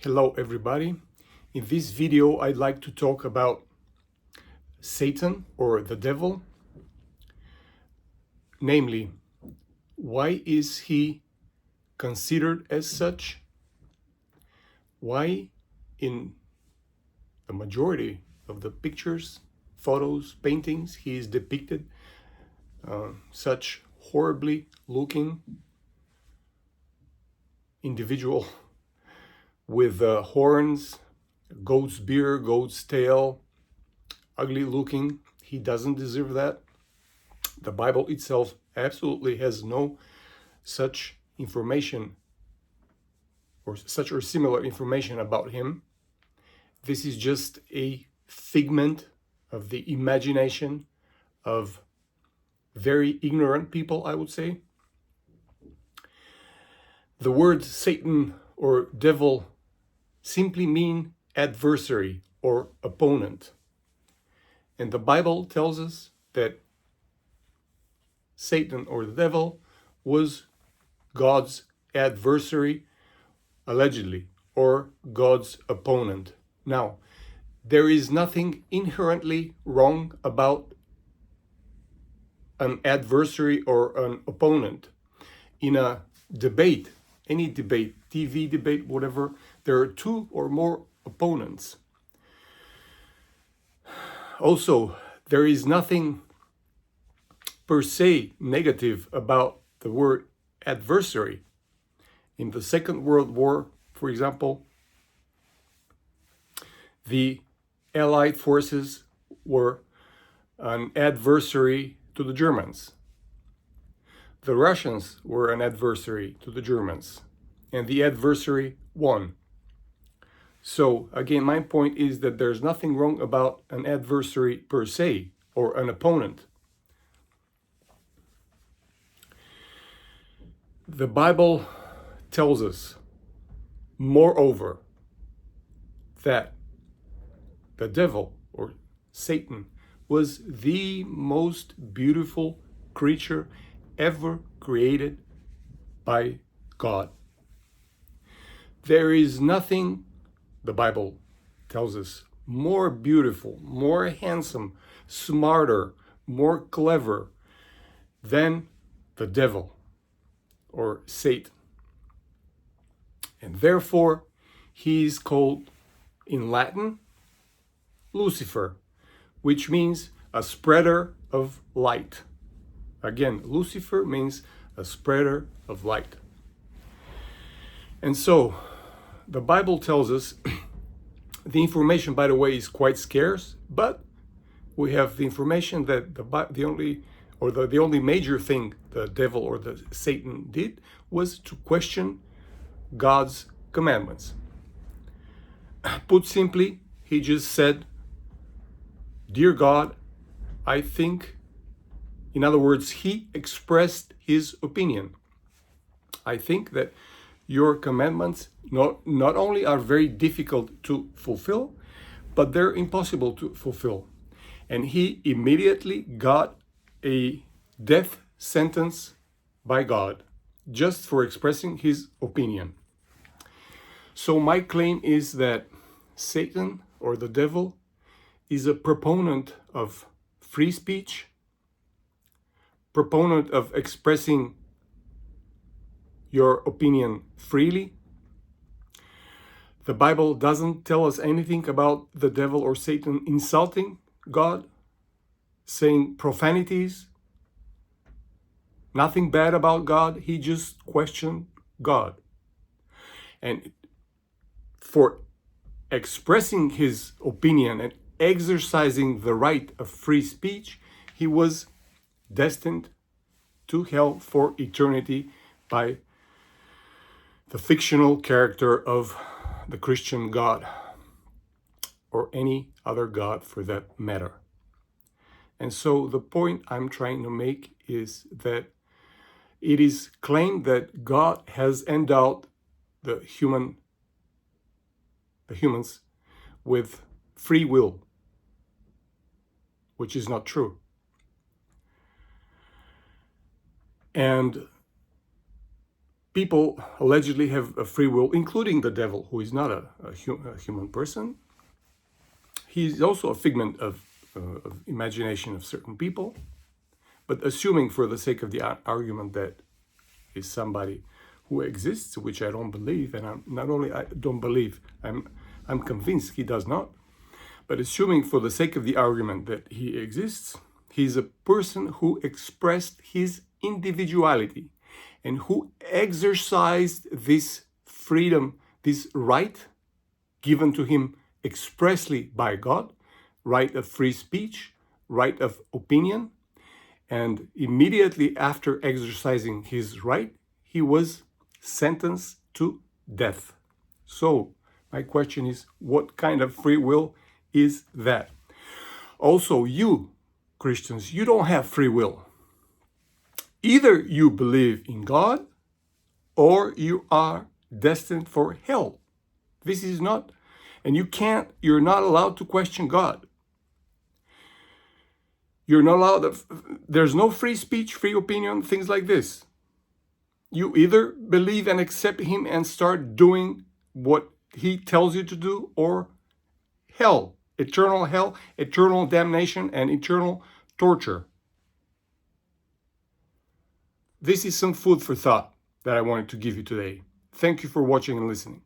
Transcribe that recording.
Hello everybody. In this video I'd like to talk about Satan or the devil. Namely, why is he considered as such? Why in the majority of the pictures, photos, paintings he is depicted such horribly looking individual with horns, goat's beard, goat's tail, ugly looking. He doesn't deserve that. The Bible itself absolutely has no such information or such or similar information about him. This is just a figment of the imagination of very ignorant people, I would say. The words Satan or devil simply mean adversary or opponent. And the Bible tells us that Satan or the devil was God's adversary, allegedly, or God's opponent. Now, there is nothing inherently wrong about an adversary or an opponent. In a debate, any debate, TV debate, whatever, there are two or more opponents. Also, there is nothing per se negative about the word adversary. In the Second World War, for example, the Allied forces were an adversary to the Germans. The Russians were an adversary to the Germans, and the adversary won. So again, my point is that there's nothing wrong about an adversary per se or an opponent. The Bible tells us, moreover, that the devil or Satan was the most beautiful creature ever created by God. There is nothing, the Bible tells us, more beautiful, more handsome, smarter, more clever than the devil or Satan. And therefore, he is called in Latin Lucifer, which means a spreader of light. Again, Lucifer means a spreader of light. And so, the Bible tells us, the information, by the way, is quite scarce, but we have the information that the only major thing the devil or the Satan did was to question God's commandments. Put simply, he just said, "Dear God, I think," in other words, he expressed his opinion. "I think that your commandments not only are very difficult to fulfill, but they're impossible to fulfill." And he immediately got a death sentence by God just for expressing his opinion. So my claim is that Satan or the devil is a proponent of free speech, proponent of expressing your opinion freely. The Bible doesn't tell us anything about the devil or Satan insulting God, saying profanities, nothing bad about God. He just questioned God. And for expressing his opinion and exercising the right of free speech, he was destined to hell for eternity by the fictional character of the Christian God, or any other God for that matter. And so the point I'm trying to make is that it is claimed that God has endowed the humans with free will, which is not true. And people allegedly have a free will, including the devil, who is not a human person. He's also a figment of imagination of certain people. But assuming for the sake of the argument that is somebody who exists, which I don't believe, and I don't believe, I'm convinced he does not. But assuming for the sake of the argument that he exists, he's a person who expressed his individuality and who exercised this freedom, this right given to him expressly by God, right of free speech, right of opinion. And immediately after exercising his right, he was sentenced to death. So my question is, what kind of free will is that? Also, you, Christians, you don't have free will. Either you believe in God or you are destined for hell. This is not, and you're not allowed to question God. You're not allowed, there's no free speech, free opinion, things like this. You either believe and accept him and start doing what he tells you to do, or hell, eternal damnation, and eternal torture. This is some food for thought that I wanted to give you today. Thank you for watching and listening.